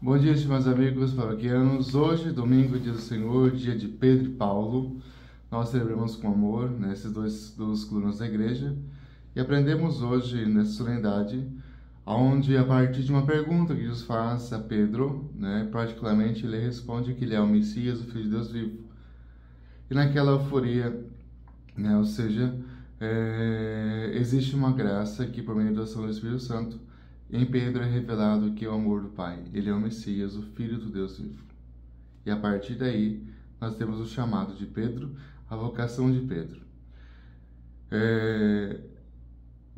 Bom dia, meus amigos paroquianos. Hoje, domingo, dia do Senhor, dia de Pedro e Paulo. Nós celebramos com amor, né, esses duas colunas da igreja. E aprendemos hoje, nessa solenidade, onde, a partir de uma pergunta que Jesus faz a Pedro, né, particularmente, ele responde que ele é o Messias, o Filho de Deus vivo. E naquela euforia, né, ou seja, existe uma graça que, por meio da ação do Espírito Santo, em Pedro é revelado que é o amor do Pai. Ele é o Messias, o Filho do Deus vivo. E a partir daí, nós temos o chamado de Pedro, a vocação de Pedro.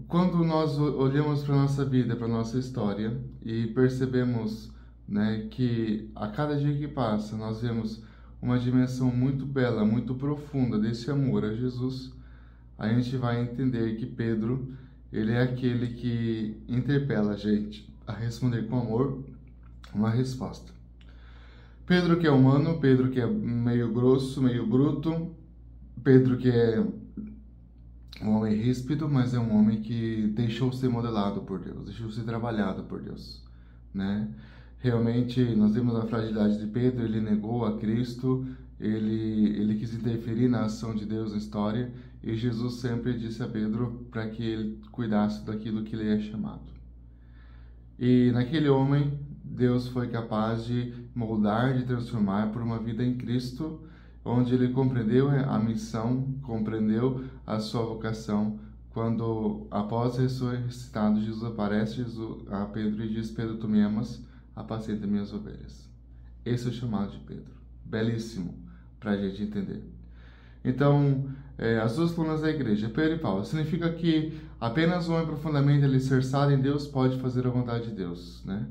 Quando nós olhamos para a nossa vida, para a nossa história, e percebemos, né, que a cada dia que passa, nós vemos uma dimensão muito bela, muito profunda desse amor a Jesus, a gente vai entender que Pedro, ele é aquele que interpela a gente a responder com amor uma resposta. Pedro que é humano, Pedro que é meio grosso, meio bruto, Pedro que é um homem ríspido, mas é um homem que deixou ser modelado por Deus, deixou ser trabalhado por Deus, né? Realmente, nós vemos a fragilidade de Pedro, ele negou a Cristo, ele quis interferir na ação de Deus na história, e Jesus sempre disse a Pedro para que ele cuidasse daquilo que ele é chamado. E naquele homem, Deus foi capaz de moldar, de transformar por uma vida em Cristo, onde ele compreendeu a missão, compreendeu a sua vocação, quando, após ressuscitado, Jesus aparece a Pedro e diz: Pedro, tu me amas, apacenta minhas ovelhas. Esse é o chamado de Pedro. Belíssimo para a gente entender. Então, as duas colunas da igreja, Pedro e Paulo, significa que apenas um homem profundamente alicerçado em Deus pode fazer a vontade de Deus, né?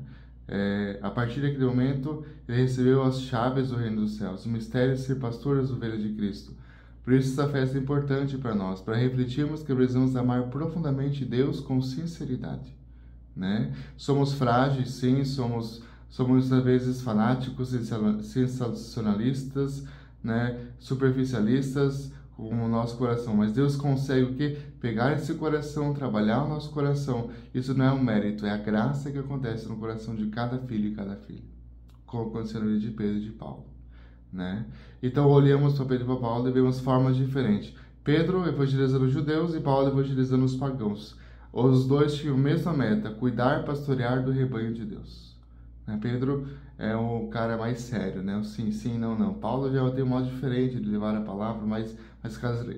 A partir daquele momento, ele recebeu as chaves do reino dos céus, o mistério de ser pastor das ovelhas de Cristo. Por isso, essa festa é importante para nós, para refletirmos que precisamos amar profundamente Deus com sinceridade, né? Somos frágeis, sim, somos às vezes fanáticos, sensacionalistas, né? Superficialistas com o nosso coração, mas Deus consegue o quê? Pegar esse coração, trabalhar o nosso coração. Isso não é um mérito, é a graça que acontece no coração de cada filho e cada filha, como aconteceu no dia de Pedro e de Paulo, né? Então, olhamos para Pedro e para Paulo e vemos formas diferentes. Pedro evangelizando os judeus e Paulo evangelizando os pagãos. Os dois tinham a mesma meta: cuidar, pastorear do rebanho de Deus. Pedro é o cara mais sério, né? O sim, sim, não, não. Paulo já tem um modo diferente de levar a palavra, mais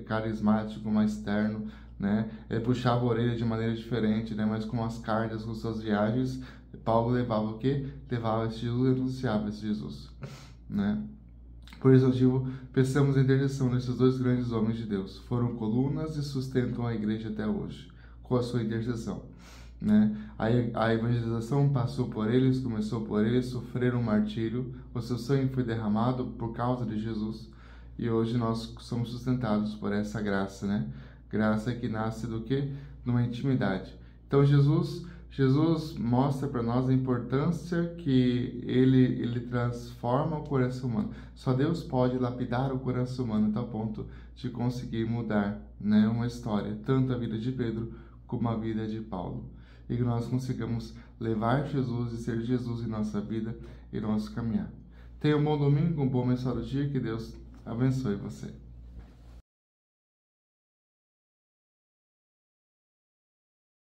carismático, mais terno, né? Ele puxava a orelha de maneira diferente, né? Mas com as cartas, com suas viagens, Paulo levava o quê? Levava esse Jesus e anunciava esse Jesus, né? Por isso eu digo, pensamos em intercessão nesses dois grandes homens de Deus. Foram colunas e sustentam a igreja até hoje, com a sua intercessão, né? A evangelização passou por eles, começou por eles, sofreram um martírio, o seu sangue foi derramado por causa de Jesus, e hoje nós somos sustentados por essa graça, né? Graça que nasce do quê? Numa intimidade. Então Jesus mostra para nós a importância que ele transforma o coração humano. Só Deus pode lapidar o coração humano até o ponto de conseguir mudar, né, uma história, tanto a vida de Pedro como a vida de Paulo. E que nós consigamos levar Jesus e ser Jesus em nossa vida e nosso caminhar. Tenha um bom domingo, um bom mensageiro dia, que Deus abençoe você.